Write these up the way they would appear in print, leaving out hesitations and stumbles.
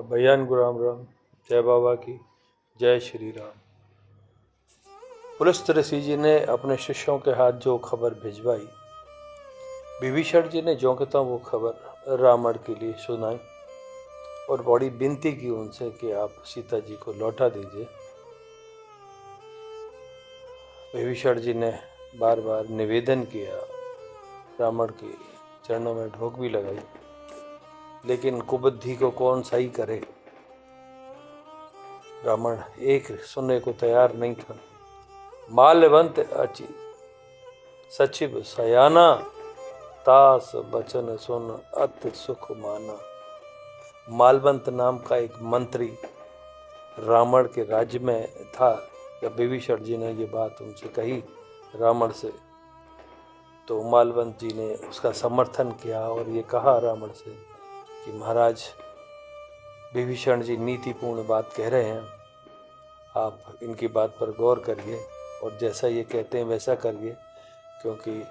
भैयान गुरु राम राम। जय बाबा की जय श्री राम। पुलस्त्य ऋषि जी ने अपने शिष्यों के हाथ जो खबर भिजवाई, विभीषण जी ने जो कहता वो खबर रावण के लिए सुनाई और बड़ी विनती की उनसे कि आप सीता जी को लौटा दीजिए। विभीषण जी ने बार बार निवेदन किया, रावण के चरणों में ढोक भी लगाई, लेकिन कुबुद्धि को कौन सही करे। रावण एक सुनने को तैयार नहीं था। माल्यवंत अचि सचिव सयाना, तास बचन सुन अति सुख माना। मालवंत नाम का एक मंत्री रावण के राज्य में था। जब विभीषण जी ने ये बात उनसे कही रावण से, तो मालवंत जी ने उसका समर्थन किया और ये कहा रावण से कि महाराज, विभीषण जी नीतिपूर्ण बात कह रहे हैं, आप इनकी बात पर गौर करिए और जैसा ये कहते हैं वैसा करिए, क्योंकि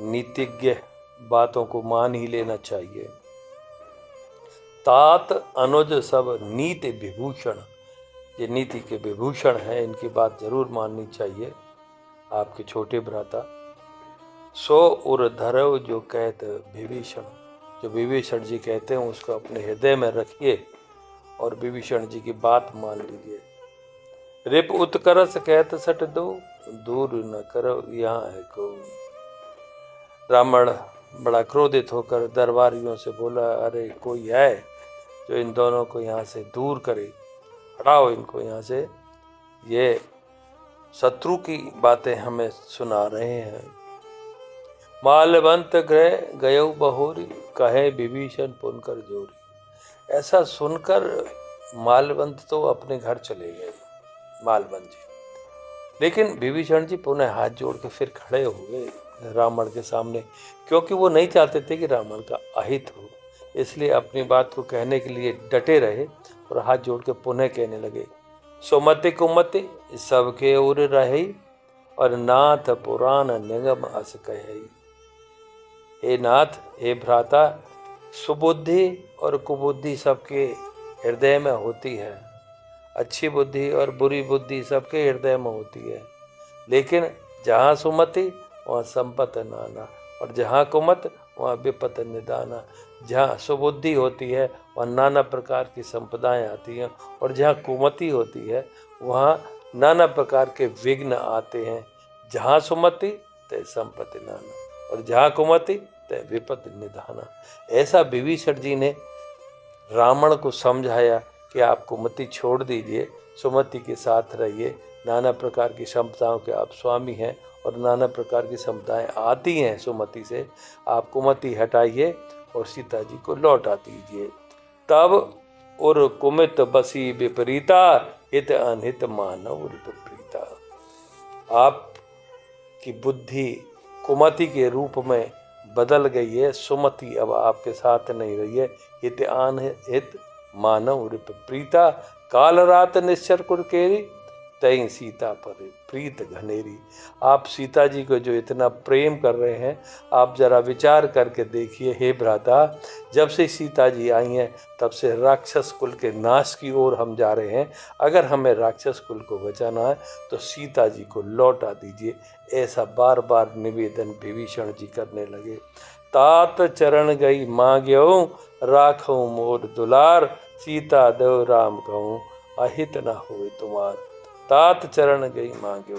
नीतिज्ञ बातों को मान ही लेना चाहिए। तात अनुज सब नीति विभूषण, ये नीति के विभूषण हैं, इनकी बात जरूर माननी चाहिए आपके छोटे भ्राता। सो उर धरव जो कहत विभीषण, जो विभीषण जी कहते हैं उसको अपने हृदय में रखिए और विभीषण जी की बात मान लीजिए। रिप उत्कर्ष कहत सट दो, दूर न करो यहाँ है को। रावण बड़ा क्रोधित होकर दरबारियों से बोला, अरे कोई है जो इन दोनों को यहाँ से दूर करे, हटाओ इनको यहाँ से, ये शत्रु की बातें हमें सुना रहे हैं। माल्यवंत गृह गयो बहोरी, कहे विभीषण पुनकर जोरी। ऐसा सुनकर माल्यवंत तो अपने घर चले गए, मालवंत जी। लेकिन विभीषण जी पुनः हाथ जोड़ के फिर खड़े हो गए रावण के सामने, क्योंकि वो नहीं चाहते थे कि रावण का अहित हो, इसलिए अपनी बात को कहने के लिए डटे रहे और हाथ जोड़ के पुनः कहने लगे। सुमति कुमति सबके उर रही, और नाथ पुराण निगम अस कही। हे नाथ, हे भ्राता, सुबुद्धि और कुबुद्धि सबके हृदय में होती है, अच्छी बुद्धि और बुरी बुद्धि सबके हृदय में होती है, लेकिन जहाँ सुमति वहाँ संपत नाना, और जहाँ कुमत वहाँ विपत निदाना। जहाँ सुबुद्धि होती है वहाँ नाना प्रकार की संपदाएं आती हैं, और जहाँ कुमति होती है वहाँ नाना प्रकार के विघ्न आते हैं। जहाँ सुमति ते संपत्ति नाना, और जहाँ कुमति ते विपत निदाना। ऐसा विभीषण जी ने रावण को समझाया कि आप कुमति छोड़ दीजिए, सुमति के साथ रहिए। नाना प्रकार की संपदाओं के आप स्वामी हैं और नाना प्रकार की संपदाएं आती हैं सुमति से, आप कुमति हटाइए और सीता जी को लौटा दीजिए। तब उर कुमित बसी विपरीता, हित अनहित मानव विपरीता। आपकी बुद्धि कुमति के रूप में बदल गई है, सुमति अब आपके साथ नहीं रही है। हित अनहित मानव विपरीता, काल रात निश्चर कुरकेरी, तई सीता पर प्रीत घनेरी। आप सीता जी को जो इतना प्रेम कर रहे हैं, आप जरा विचार करके देखिए हे भ्राता, जब से सीता जी आई हैं तब से राक्षस कुल के नाश की ओर हम जा रहे हैं। अगर हमें राक्षस कुल को बचाना है तो सीता जी को लौटा दीजिए। ऐसा बार बार निवेदन विभीषण जी करने लगे। तात चरण गई मांग्यो, राखो मोर दुलार, सीता देव राम कहूँ अहित न होए तुम्हार। तात चरण गई मांग्यो,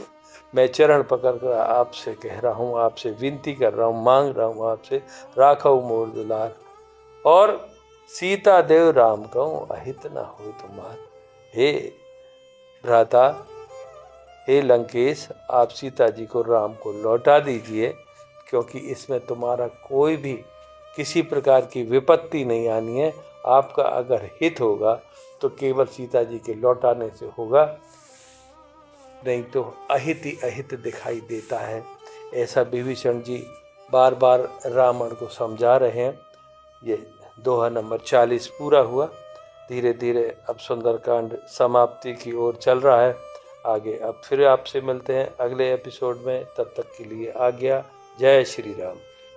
मैं चरण पकड़कर आपसे कह रहा हूँ, आपसे विनती कर रहा हूँ, मांग रहा हूँ आपसे, राखो मोर दुलार, और सीता देव राम कहूँ अहित न हो तुम्हार। हे भ्राता, हे लंकेश, आप सीता जी को, राम को लौटा दीजिए, क्योंकि इसमें तुम्हारा कोई भी किसी प्रकार की विपत्ति नहीं आनी है। आपका अगर हित होगा तो केवल सीता जी के लौटाने से होगा, नहीं तो अहित ही अहित दिखाई देता है। ऐसा विभीषण जी बार बार रावण को समझा रहे हैं। ये दोहा नंबर 40 पूरा हुआ। धीरे धीरे अब सुंदरकांड समाप्ति की ओर चल रहा है। आगे अब फिर आपसे मिलते हैं अगले एपिसोड में, तब तक के लिए आज्ञा। जय श्री राम।